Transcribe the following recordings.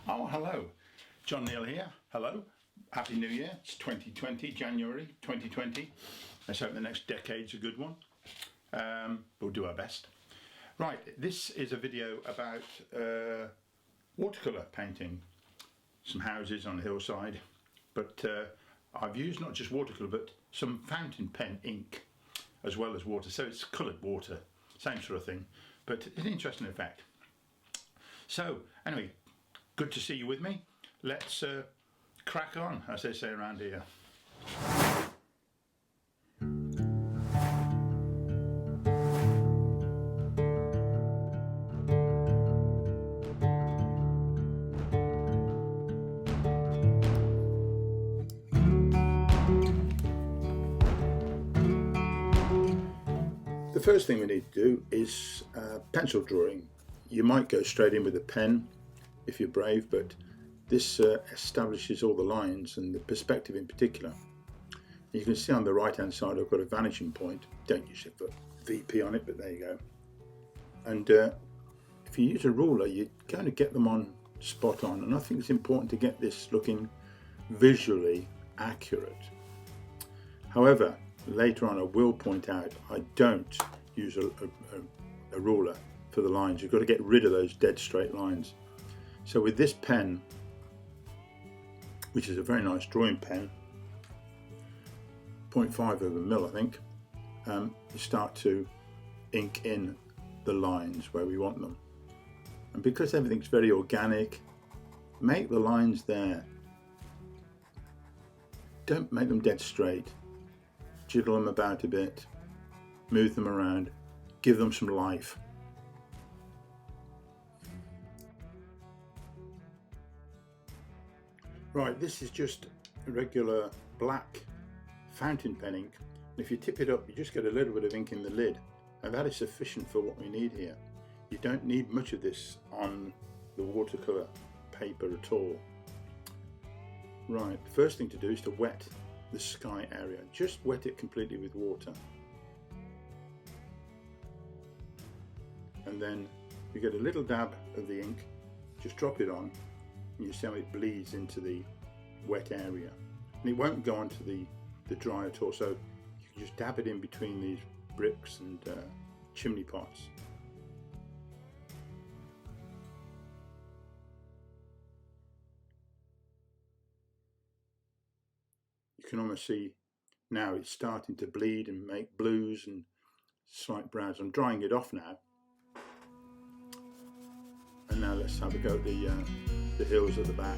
Oh, hello. John Neal here. Hello. Happy New Year. It's 2020, January 2020. Let's hope the next decade's a good one. We'll do our best. Right, this is a video about watercolour painting. Some houses on a hillside. But I've used not just watercolour, but some fountain pen ink as well as water. So it's coloured water. Same sort of thing. But it's an interesting effect. So, anyway, good to see you with me. Let's crack on, as they say around here. The first thing we need to do is pencil drawing. You might go straight in with a pen if you're brave, but this establishes all the lines and the perspective in particular. You can see on the right hand side I've got a vanishing point. Don't usually put VP on it, but there you go. And if you use a ruler, you're going to get them on spot on, and I think it's important to get this looking visually accurate. However, later on I will point out I don't use a ruler for the lines. You've got to get rid of those dead straight lines. So with this pen, which is a very nice drawing pen, 0.5 of a mil I think, you start to ink in the lines where we want them. And because everything's very organic, make the lines there. Don't make them dead straight. Jiggle them about a bit, move them around, give them some life. Right, this is just a regular black fountain pen ink. If you tip it up, you just get a little bit of ink in the lid, and that is sufficient for what we need here. You don't need much of this on the watercolour paper at all. Right, the first thing to do is to wet the sky area. Just wet it completely with water. And then you get a little dab of the ink, just drop it on, and you see how it bleeds into the wet area. And it won't go onto the dry at all, so you can just dab it in between these bricks and chimney pots. You can almost see now it's starting to bleed and make blues and slight browns. I'm drying it off now. And now let's have a go at the hills at the back.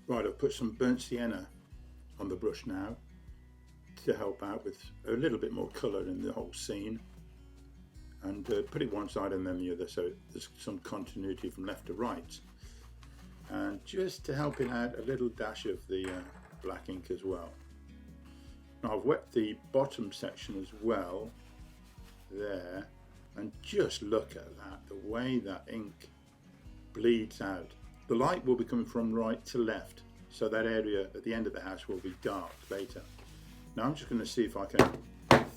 Right, I've put some burnt sienna on the brush now to help out with a little bit more colour in the whole scene, and put it one side and then the other so there's some continuity from left to right, and just to help it out, a little dash of the black ink as well. Now I've wet the bottom section as well there, and just look at that, the way that ink bleeds out. The light will be coming from right to left, so that area at the end of the house will be dark later. Now I'm just going to see if I can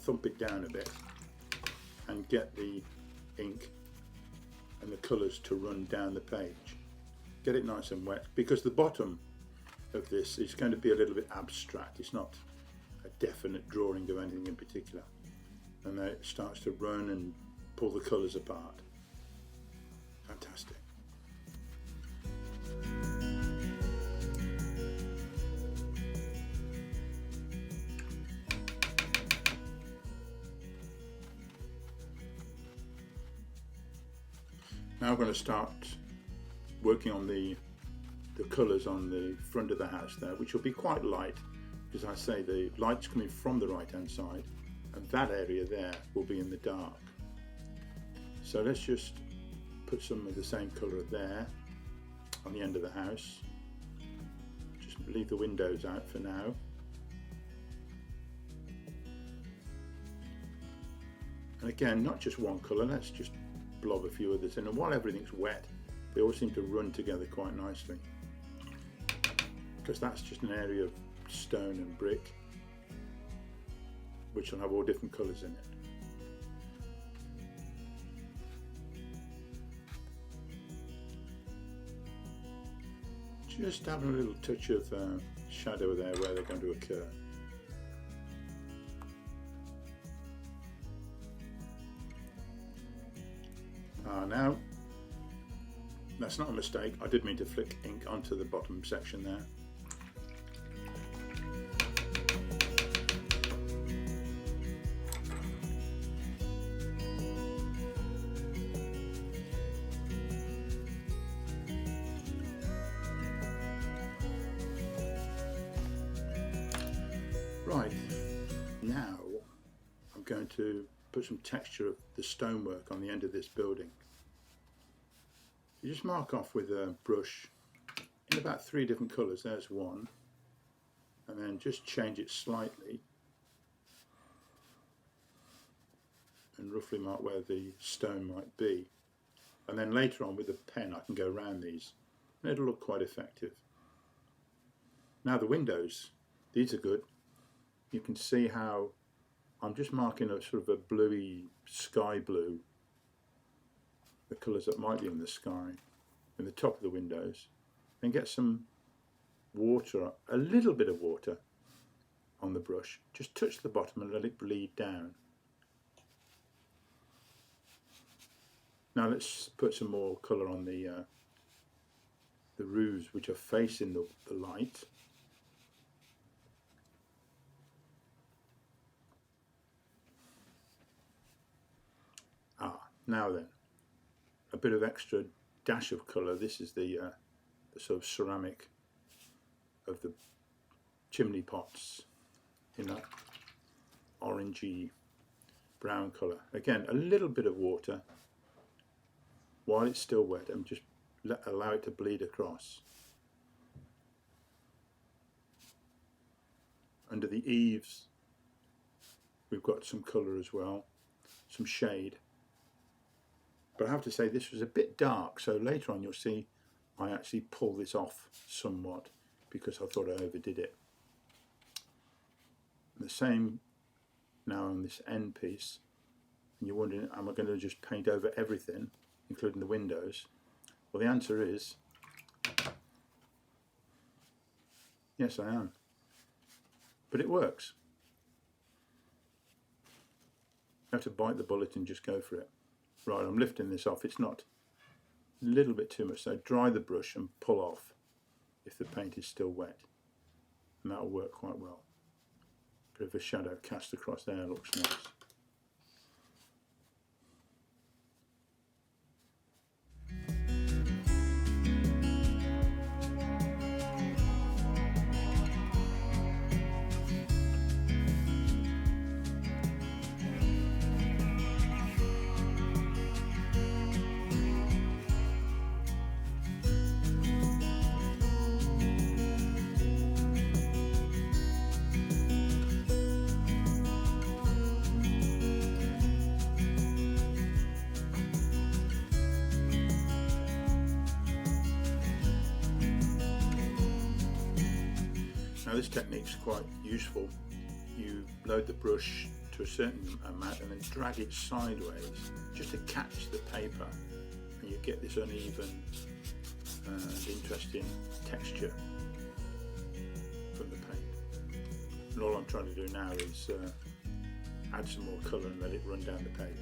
thump it down a bit and get the ink and the colours to run down the page. Get it nice and wet, because the bottom of this is going to be a little bit abstract. It's not a definite drawing of anything in particular. And then it starts to run and pull the colours apart. Fantastic. Now I'm going to start working on the colours on the front of the house there, which will be quite light, because I say the light's coming from the right hand side, and that area there will be in the dark. So let's just put some of the same colour there on the end of the house. Just leave the windows out for now. And again, not just one colour, let's just blob a few others in, and while everything's wet, they all seem to run together quite nicely, because that's just an area of stone and brick which will have all different colours in it. Just having a little touch of shadow there where they're going to occur. Now, that's not a mistake, I did mean to flick ink onto the bottom section there. Right, now I'm going to put some texture of the stonework on the end of this building. You just mark off with a brush in about 3 different colours, there's one, and then just change it slightly and roughly mark where the stone might be, and then later on with a pen I can go around these and it'll look quite effective. Now the windows, these are good. You can see how I'm just marking a sort of a bluey sky blue, the colours that might be in the sky, in the top of the windows, and get some water, a little bit of water on the brush. Just touch the bottom and let it bleed down. Now let's put some more colour on the roofs which are facing the light. Now then, a bit of extra dash of colour. This is the sort of ceramic of the chimney pots in that orangey brown colour. Again, a little bit of water while it's still wet and just allow it to bleed across. Under the eaves we've got some colour as well, some shade. But I have to say this was a bit dark, so later on you'll see I actually pull this off somewhat because I thought I overdid it. The same now on this end piece, and you're wondering, am I going to just paint over everything, including the windows? Well, the answer is yes, I am. But it works. You have to bite the bullet and just go for it. Right, I'm lifting this off. It's not a little bit too much, so dry the brush and pull off if the paint is still wet, and that'll work quite well. Bit of a shadow cast across there looks nice. Now this technique's quite useful. You load the brush to a certain amount and then drag it sideways just to catch the paper, and you get this uneven and interesting texture from the paint. And all I'm trying to do now is add some more colour and let it run down the page.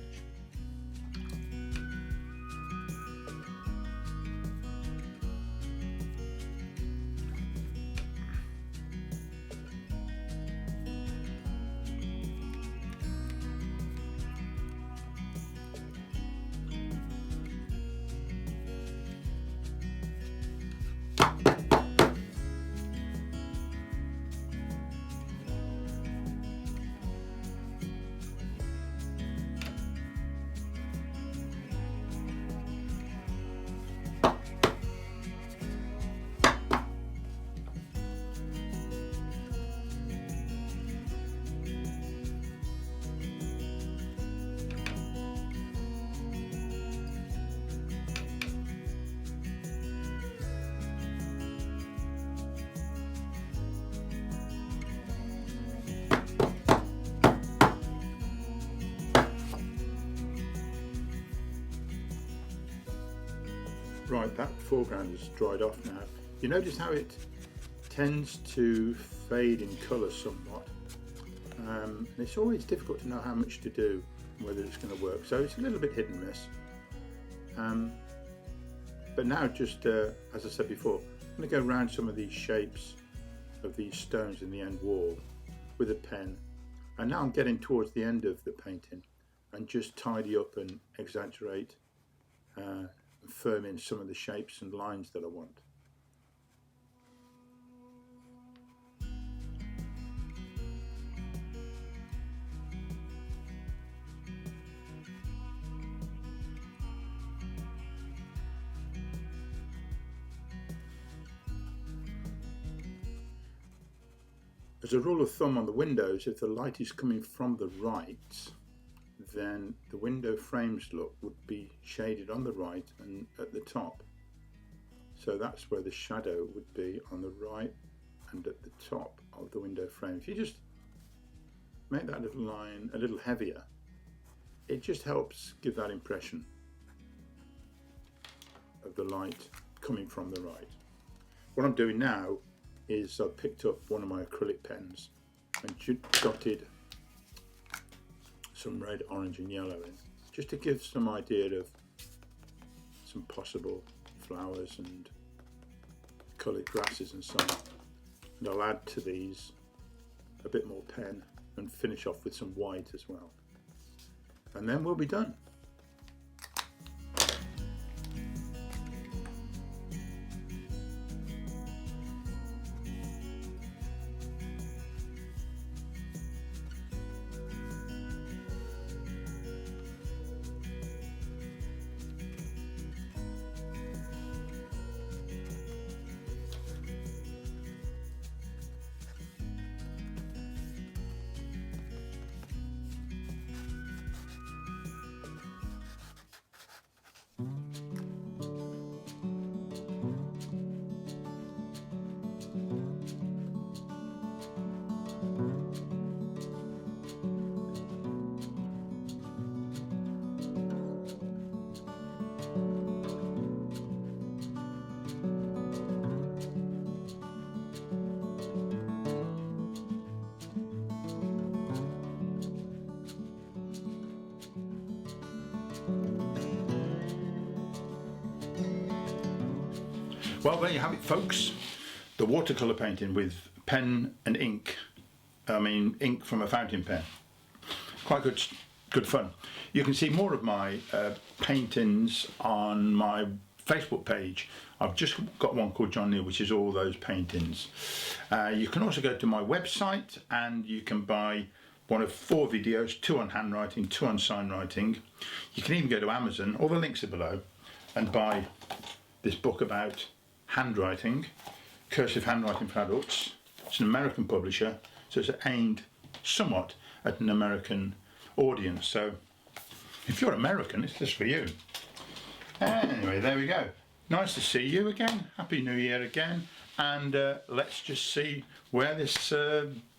Right, that foreground has dried off now. You notice how it tends to fade in colour somewhat. And it's always difficult to know how much to do, whether it's going to work. So it's a little bit hit and miss. But now, just as I said before, I'm going to go around some of these shapes of these stones in the end wall with a pen. And now I'm getting towards the end of the painting and just tidy up and exaggerate and firm in some of the shapes and lines that I want. As a rule of thumb on the windows, if the light is coming from the right, then the window frames look would be shaded on the right and at the top. So that's where the shadow would be, on the right and at the top of the window frame. If you just make that little line a little heavier, it just helps give that impression of the light coming from the right. What I'm doing now is I've picked up one of my acrylic pens and dotted some red, orange and yellow in, just to give some idea of some possible flowers and coloured grasses and so on. And I'll add to these a bit more pen and finish off with some white as well. And then we'll be done. Well, there you have it, folks. The watercolour painting with pen and ink. I mean, ink from a fountain pen. Quite good fun. You can see more of my paintings on my Facebook page. I've just got one called John Neal, which is all those paintings. You can also go to my website and you can buy one of 4 videos, 2 on handwriting, 2 on signwriting. You can even go to Amazon, all the links are below, and buy this book about handwriting, Cursive Handwriting for Adults. It's an American publisher, so it's aimed somewhat at an American audience. So if you're American, it's just for you. Anyway, there we go. Nice to see you again. Happy New Year again. And let's just see where this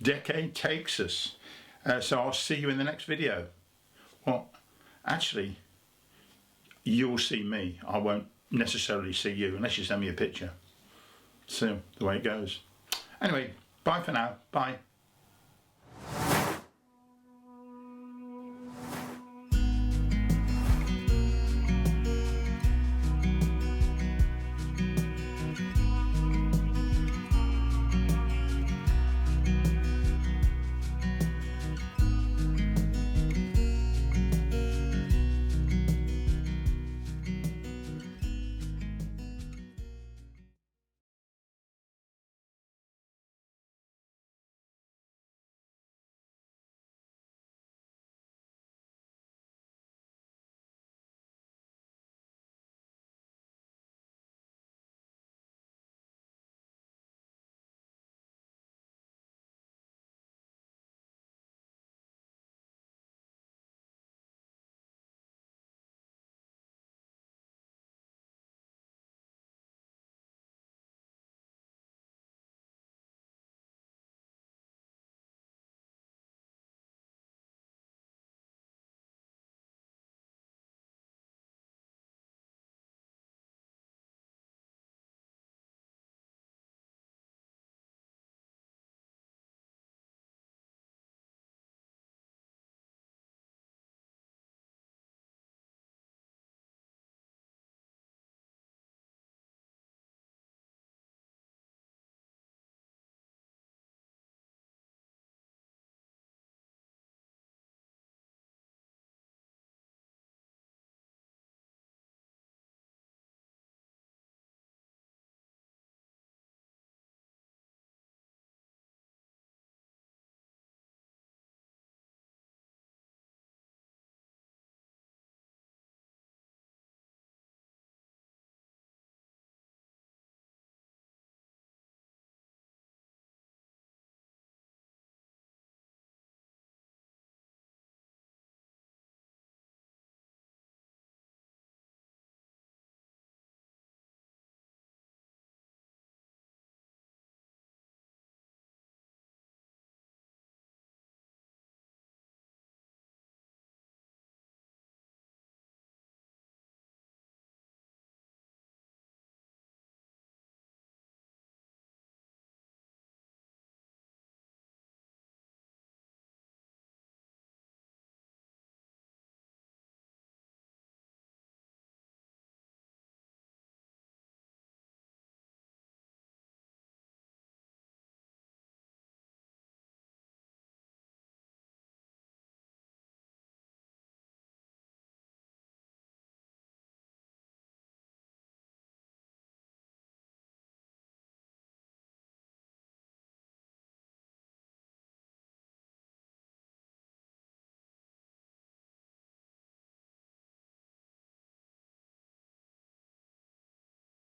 decade takes us. So I'll see you in the next video. Well, actually, you'll see me. I won't necessarily see you unless you send me a picture. So the way it goes. Anyway, bye for now. Bye.